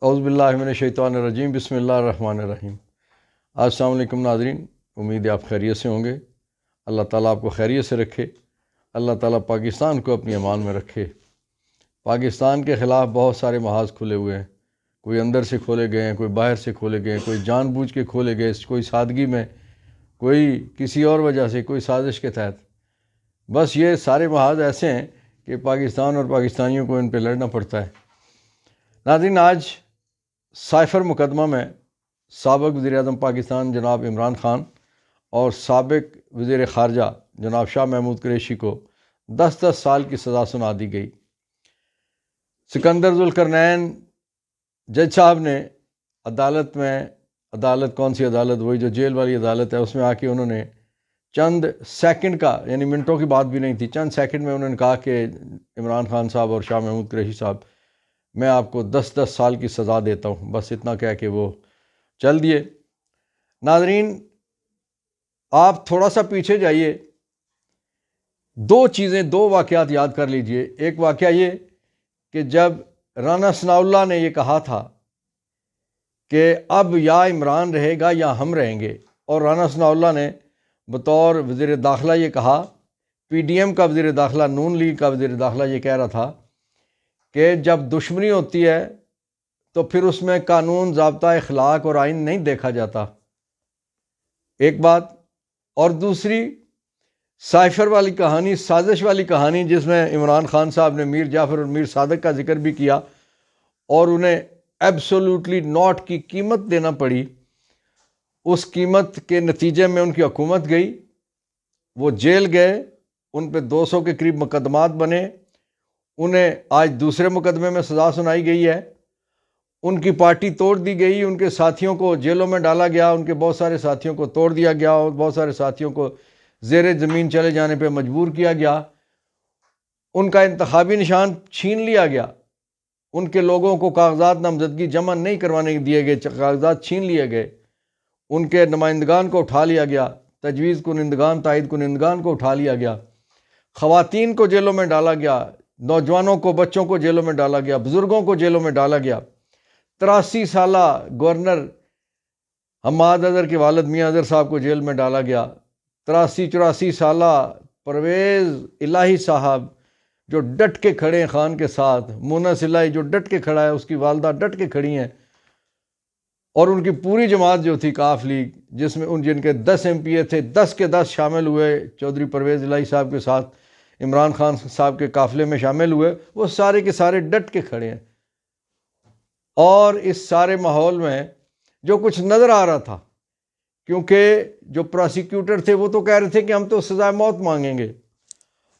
اعوذ باللہ من الشیطان الرجیم، بسم اللہ الرحمن الرحیم۔ السلام علیکم ناظرین، امید ہے آپ خیریت سے ہوں گے۔ اللہ تعالیٰ آپ کو خیریت سے رکھے، اللہ تعالیٰ پاکستان کو اپنی امان میں رکھے۔ پاکستان کے خلاف بہت سارے محاذ کھلے ہوئے ہیں، کوئی اندر سے کھولے گئے ہیں، کوئی باہر سے کھولے گئے ہیں، کوئی جان بوجھ کے کھولے گئے، کوئی سادگی میں، کوئی کسی اور وجہ سے، کوئی سازش کے تحت۔ بس یہ سارے محاذ ایسے ہیں کہ پاکستان اور پاکستانیوں کو ان پہ لڑنا پڑتا ہے۔ ناظرین، آج سائفر مقدمہ میں سابق وزیر اعظم پاکستان جناب عمران خان اور سابق وزیر خارجہ جناب شاہ محمود قریشی کو 10 سال کی سزا سنا دی گئی۔ سکندر ذوالقرنین جج صاحب نے عدالت کون سی عدالت؟ وہی جو جیل والی عدالت ہے، اس میں آ کے انہوں نے چند سیکنڈ کا، یعنی منٹوں کی بات بھی نہیں تھی، چند سیکنڈ میں انہوں نے کہا کہ عمران خان صاحب اور شاہ محمود قریشی صاحب، میں آپ کو 10 سال کی سزا دیتا ہوں۔ بس اتنا کہہ کے وہ چل دیے۔ ناظرین، آپ تھوڑا سا پیچھے جائیے، دو واقعات یاد کر لیجئے۔ ایک واقعہ یہ کہ جب رانا ثناء اللہ نے یہ کہا تھا کہ اب یا عمران رہے گا یا ہم رہیں گے، اور رانا ثناء اللہ نے بطور وزیر داخلہ یہ کہا، پی ڈی ایم کا وزیر داخلہ، نون لیگ کا وزیر داخلہ یہ کہہ رہا تھا کہ جب دشمنی ہوتی ہے تو پھر اس میں قانون، ضابطہ اخلاق اور آئین نہیں دیکھا جاتا، ایک بات۔ اور دوسری سائفر والی کہانی، سازش والی کہانی، جس میں عمران خان صاحب نے میر جعفر اور میر صادق کا ذکر بھی کیا اور انہیں ایبسولوٹلی ناٹ کی قیمت دینا پڑی۔ اس قیمت کے نتیجے میں ان کی حکومت گئی، وہ جیل گئے، ان پہ 200 کے قریب مقدمات بنے، انہیں آج دوسرے مقدمے میں سزا سنائی گئی ہے۔ ان کی پارٹی توڑ دی گئی، ان کے ساتھیوں کو جیلوں میں ڈالا گیا، ان کے بہت سارے ساتھیوں کو توڑ دیا گیا اور بہت سارے ساتھیوں کو زیر زمین چلے جانے پہ مجبور کیا گیا۔ ان کا انتخابی نشان چھین لیا گیا، ان کے لوگوں کو کاغذات نامزدگی جمع نہیں کروانے دیے گئے، کاغذات چھین لیے گئے، ان کے نمائندگان کو اٹھا لیا گیا، تجویز کنندگان، تائید کنندگان کو اٹھا لیا گیا، خواتین کو جیلوں میں ڈالا گیا، نوجوانوں کو، بچوں کو جیلوں میں ڈالا گیا، بزرگوں کو جیلوں میں ڈالا گیا۔ 83 سالہ گورنر حماد اظہر کے والد میاں اظہر صاحب کو جیل میں ڈالا گیا۔ 84 سالہ پرویز الہی صاحب جو ڈٹ کے کھڑے ہیں خان کے ساتھ، مونس الہی جو ڈٹ کے کھڑا ہے، اس کی والدہ ڈٹ کے کھڑی ہیں، اور ان کی پوری جماعت جو تھی کاف لیگ، جس میں جن کے 10 MP تھے، 10 کے 10 شامل ہوئے چودھری پرویز الہی صاحب کے ساتھ، عمران خان صاحب کے قافلے میں شامل ہوئے، وہ سارے کے سارے ڈٹ کے کھڑے ہیں۔ اور اس سارے ماحول میں جو کچھ نظر آ رہا تھا، کیونکہ جو پراسیکیوٹر تھے وہ تو کہہ رہے تھے کہ ہم تو سزائے موت مانگیں گے،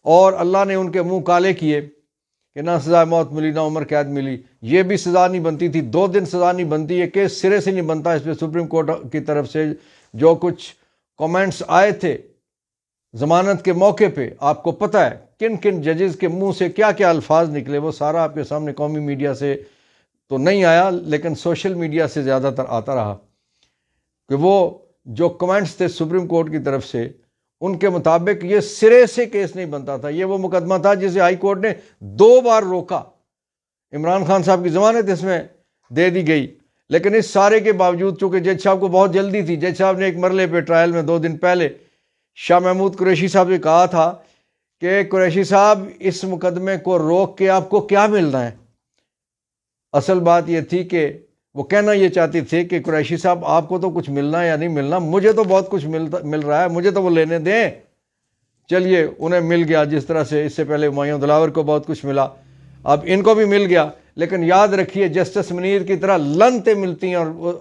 اور اللہ نے ان کے منہ کالے کیے کہ نہ سزائے موت ملی، نہ عمر قید ملی۔ یہ بھی سزا نہیں بنتی تھی، 2 دن سزا نہیں بنتی، یہ کیس سرے سے نہیں بنتا۔ اس پہ سپریم کورٹ کی طرف سے جو کچھ کومنٹس آئے تھے ضمانت کے موقع پہ، آپ کو پتہ ہے کن کن ججز کے منہ سے کیا کیا الفاظ نکلے، وہ سارا آپ کے سامنے قومی میڈیا سے تو نہیں آیا، لیکن سوشل میڈیا سے زیادہ تر آتا رہا، کہ وہ جو کمنٹس تھے سپریم کورٹ کی طرف سے، ان کے مطابق یہ سرے سے کیس نہیں بنتا تھا۔ یہ وہ مقدمہ تھا جسے ہائی کورٹ نے 2 بار روکا، عمران خان صاحب کی ضمانت اس میں دے دی گئی، لیکن اس سارے کے باوجود چونکہ جج صاحب کو بہت جلدی تھی، جج صاحب نے ایک مرلے پہ ٹرائل میں 2 دن پہلے شاہ محمود قریشی صاحب نے کہا تھا کہ قریشی صاحب اس مقدمے کو روک کے آپ کو کیا ملنا ہے۔ اصل بات یہ تھی کہ وہ کہنا یہ چاہتے تھے کہ قریشی صاحب آپ کو تو کچھ ملنا ہے یا نہیں ملنا، مجھے تو بہت کچھ مل رہا ہے، مجھے تو وہ لینے دیں۔ چلیے، انہیں مل گیا، جس طرح سے اس سے پہلے ہمایوں دلاور کو بہت کچھ ملا، اب ان کو بھی مل گیا۔ لیکن یاد رکھیے، جسٹس منیر کی طرح لنتیں ملتی ہیں اور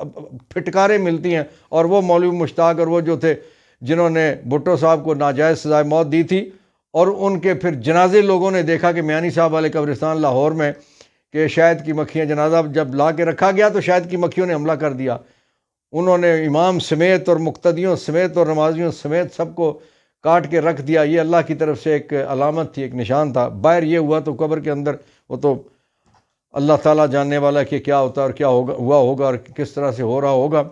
پھٹکاریں ملتی ہیں، اور وہ مولوی مشتاق اور وہ جو تھے جنہوں نے بھٹو صاحب کو ناجائز سزائے موت دی تھی، اور ان کے پھر جنازے لوگوں نے دیکھا کہ میانی صاحب والے قبرستان لاہور میں کہ شہد کی مکھیاں، جنازہ جب لا کے رکھا گیا تو شہد کی مکھیوں نے حملہ کر دیا، انہوں نے امام سمیت اور مقتدیوں سمیت اور نمازیوں سمیت سب کو کاٹ کے رکھ دیا۔ یہ اللہ کی طرف سے ایک علامت تھی، ایک نشان تھا۔ باہر یہ ہوا تو قبر کے اندر وہ تو اللہ تعالیٰ جاننے والا کہ کیا ہوتا اور کیا ہوا ہوگا اور کس طرح سے ہو رہا ہوگا،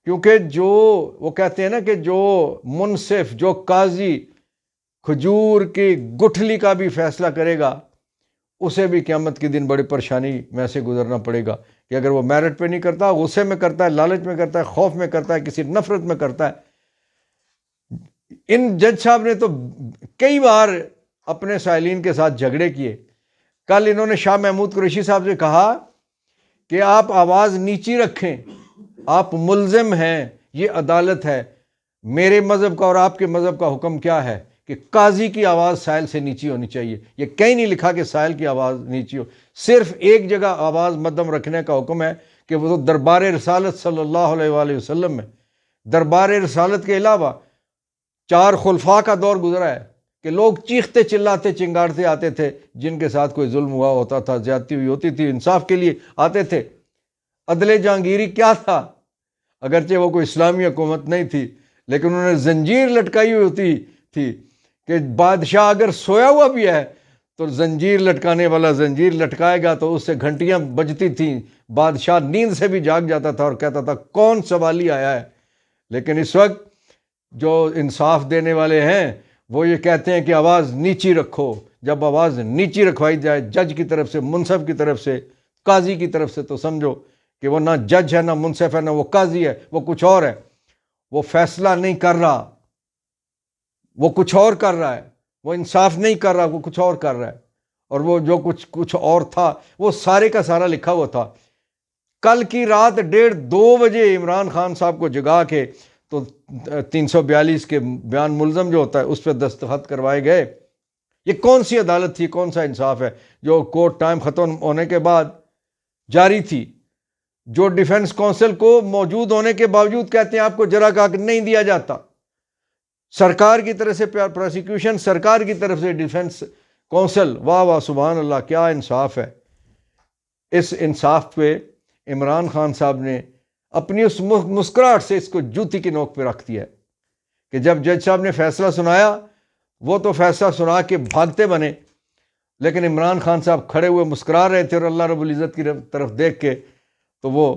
کیونکہ جو وہ کہتے ہیں نا کہ جو منصف، جو قاضی کھجور کی گٹھلی کا بھی فیصلہ کرے گا، اسے بھی قیامت کے دن بڑی پریشانی میں سے گزرنا پڑے گا کہ اگر وہ میرٹ پہ نہیں کرتا، غصے میں کرتا ہے، لالچ میں کرتا ہے، خوف میں کرتا ہے، کسی نفرت میں کرتا ہے۔ ان جج صاحب نے تو کئی بار اپنے سائلین کے ساتھ جھگڑے کیے۔ کل انہوں نے شاہ محمود قریشی صاحب سے کہا کہ آپ آواز نیچی رکھیں، آپ ملزم ہیں، یہ عدالت ہے۔ میرے مذہب کا اور آپ کے مذہب کا حکم کیا ہے کہ قاضی کی آواز سائل سے نیچی ہونی چاہیے۔ یہ کہیں نہیں لکھا کہ سائل کی آواز نیچی ہو، صرف ایک جگہ آواز مدھم رکھنے کا حکم ہے کہ وہ دربار رسالت صلی اللہ علیہ وآلہ وسلم میں، دربار رسالت کے علاوہ 4 خلفاء کا دور گزرا ہے کہ لوگ چیختے چلاتے چنگاڑتے آتے تھے، جن کے ساتھ کوئی ظلم ہوا ہوتا تھا، زیادتی ہوئی ہوتی تھی، انصاف کے لیے آتے تھے۔ عدل جہانگیری کیا تھا؟ اگرچہ وہ کوئی اسلامی حکومت نہیں تھی، لیکن انہوں نے زنجیر لٹکائی ہوئی ہوتی تھی کہ بادشاہ اگر سویا ہوا بھی ہے تو زنجیر لٹکانے والا زنجیر لٹکائے گا تو اس سے گھنٹیاں بجتی تھیں، بادشاہ نیند سے بھی جاگ جاتا تھا اور کہتا تھا کون سوالی آیا ہے۔ لیکن اس وقت جو انصاف دینے والے ہیں وہ یہ کہتے ہیں کہ آواز نیچی رکھو۔ جب آواز نیچی رکھوائی جائے جج کی طرف سے، منصف کی طرف سے، قاضی کی طرف سے، تو سمجھو کہ وہ نہ جج ہے، نہ منصف ہے، نہ وہ قاضی ہے، وہ کچھ اور ہے۔ وہ فیصلہ نہیں کر رہا، وہ کچھ اور کر رہا ہے۔ وہ انصاف نہیں کر رہا، وہ کچھ اور کر رہا ہے۔ اور وہ جو کچھ اور تھا وہ سارے کا سارا لکھا ہوا تھا۔ کل کی رات 1:30-2 بجے عمران خان صاحب کو جگا کے تو 342 کے بیان ملزم جو ہوتا ہے اس پہ دستخط کروائے گئے۔ یہ کون سی عدالت تھی، کون سا انصاف ہے جو کورٹ ٹائم ختم ہونے کے بعد جاری تھی، جو ڈیفنس کونسل کو موجود ہونے کے باوجود کہتے ہیں آپ کو جرا کا حق نہیں دیا جاتا، سرکار کی طرف سے پروسیکیوشن، سرکار کی طرف سے ڈیفنس کونسل۔ واہ واہ سبحان اللہ، کیا انصاف ہے۔ اس انصاف پہ عمران خان صاحب نے اپنی اس مسکراہٹ سے اس کو جوتی کی نوک پہ رکھ دیا ہے کہ جب جج صاحب نے فیصلہ سنایا وہ تو فیصلہ سنا کے بھاگتے بنے، لیکن عمران خان صاحب کھڑے ہوئے مسکرا رہے تھے اور اللہ رب العزت کی طرف دیکھ کے تو وہ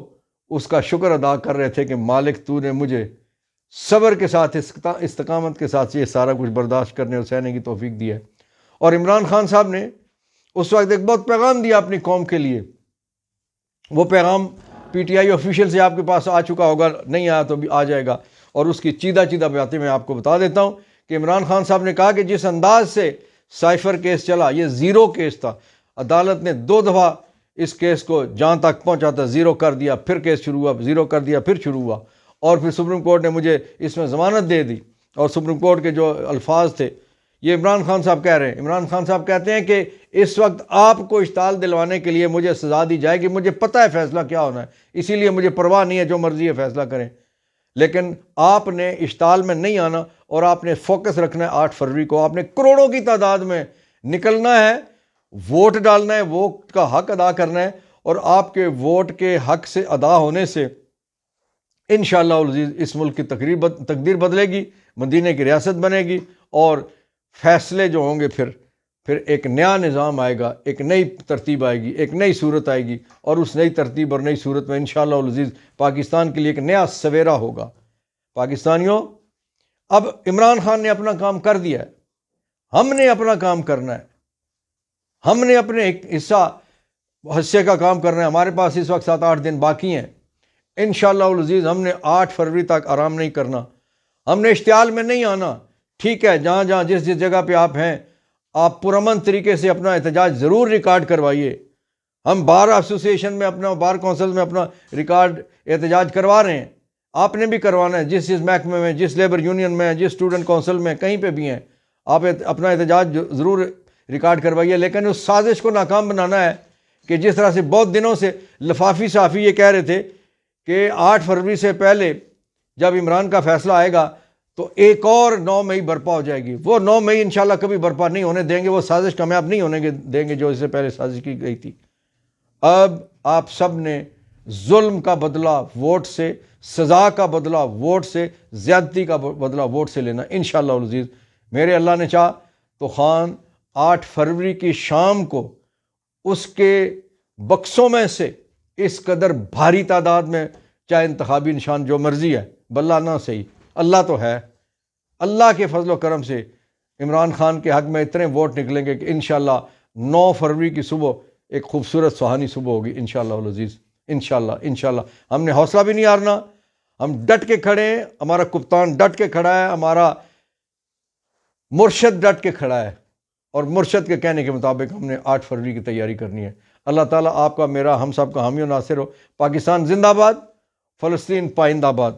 اس کا شکر ادا کر رہے تھے کہ مالک تو نے مجھے صبر کے ساتھ، استقامت کے ساتھ یہ سارا کچھ برداشت کرنے اور سہنے کی توفیق دی ہے۔ اور عمران خان صاحب نے اس وقت ایک بہت پیغام دیا اپنی قوم کے لیے۔ وہ پیغام پی ٹی آئی آفیشیل سے آپ کے پاس آ چکا ہوگا، نہیں آیا تو بھی آ جائے گا، اور اس کی چیدہ باتیں میں آپ کو بتا دیتا ہوں کہ عمران خان صاحب نے کہا کہ جس انداز سے سائفر کیس چلا، یہ زیرو کیس تھا، عدالت نے 2 دفعہ اس کیس کو جہاں تک پہنچا تھا زیرو کر دیا، پھر کیس شروع ہوا، زیرو کر دیا، پھر شروع ہوا، اور پھر سپریم کورٹ نے مجھے اس میں ضمانت دے دی۔ اور سپریم کورٹ کے جو الفاظ تھے یہ عمران خان صاحب کہہ رہے ہیں۔ عمران خان صاحب کہتے ہیں کہ اس وقت آپ کو اشتعال دلوانے کے لیے مجھے سزا دی جائے گی، مجھے پتہ ہے فیصلہ کیا ہونا ہے، اسی لیے مجھے پرواہ نہیں ہے، جو مرضی ہے فیصلہ کریں، لیکن آپ نے اشتعال میں نہیں آنا اور آپ نے فوکس رکھنا ہے 8 فروری کو۔ آپ نے کروڑوں کی تعداد میں نکلنا ہے، ووٹ ڈالنا ہے، ووٹ کا حق ادا کرنا ہے، اور آپ کے ووٹ کے حق سے ادا ہونے سے انشاءاللہ العزیز اس ملک کی تقدیر بدلے گی، مدینہ کی ریاست بنے گی، اور فیصلے جو ہوں گے پھر ایک نیا نظام آئے گا، ایک نئی ترتیب آئے گی، ایک نئی صورت آئے گی، اور اس نئی ترتیب اور نئی صورت میں انشاءاللہ العزیز پاکستان کے لیے ایک نیا سویرا ہوگا۔ پاکستانیوں، اب عمران خان نے اپنا کام کر دیا ہے، ہم نے اپنا کام کرنا ہے، ہم نے اپنے ایک حصے کا کام کرنا ہے۔ ہمارے پاس اس وقت 7-8 دن باقی ہیں، انشاءاللہ العزیز ہم نے 8 فروری تک آرام نہیں کرنا، ہم نے اشتعال میں نہیں آنا۔ ٹھیک ہے، جہاں جہاں جس جگہ پہ آپ ہیں آپ پرامن طریقے سے اپنا احتجاج ضرور ریکارڈ کروائیے۔ ہم بار ایسوسیشن میں اپنا، بار کونسل میں اپنا ریکارڈ احتجاج کروا رہے ہیں، آپ نے بھی کروانا ہے، جس محکمے میں، جس لیبر یونین میں، جس اسٹوڈنٹ کونسل میں، کہیں پہ بھی ہیں، آپ اپنا احتجاج ضرور ریکارڈ کروائیے۔ لیکن اس سازش کو ناکام بنانا ہے کہ جس طرح سے بہت دنوں سے لفافی صحافی یہ کہہ رہے تھے کہ 8 فروری سے پہلے جب عمران کا فیصلہ آئے گا تو ایک اور 9 مئی برپا ہو جائے گی۔ وہ 9 مئی انشاءاللہ کبھی برپا نہیں ہونے دیں گے، وہ سازش کامیاب نہیں ہونے دیں گے جو اس سے پہلے سازش کی گئی تھی۔ اب آپ سب نے ظلم کا بدلہ ووٹ سے، سزا کا بدلہ ووٹ سے، زیادتی کا بدلہ ووٹ سے لینا انشاءاللہ العزیز۔ میرے اللہ نے چاہا تو خان 8 فروری کی شام کو اس کے بکسوں میں سے اس قدر بھاری تعداد میں، چاہے انتخابی نشان جو مرضی ہے، بلّہ نہ صحیح، اللہ تو ہے، اللہ کے فضل و کرم سے عمران خان کے حق میں اتنے ووٹ نکلیں گے کہ انشاءاللہ 9 فروری کی صبح ایک خوبصورت سہانی صبح ہوگی انشاءاللہ العزیز، انشاءاللہ ہم نے حوصلہ بھی نہیں ہارنا، ہم ڈٹ کے کھڑے ہیں، ہمارا کپتان ڈٹ کے کھڑا ہے، ہمارا مرشد ڈٹ کے کھڑا ہے، اور مرشد کے کہنے کے مطابق ہم نے 8 فروری کی تیاری کرنی ہے۔ اللہ تعالیٰ آپ کا، میرا، ہم سب کا حامی و ناصر ہو۔ پاکستان زندہ باد، فلسطین پائندہ باد۔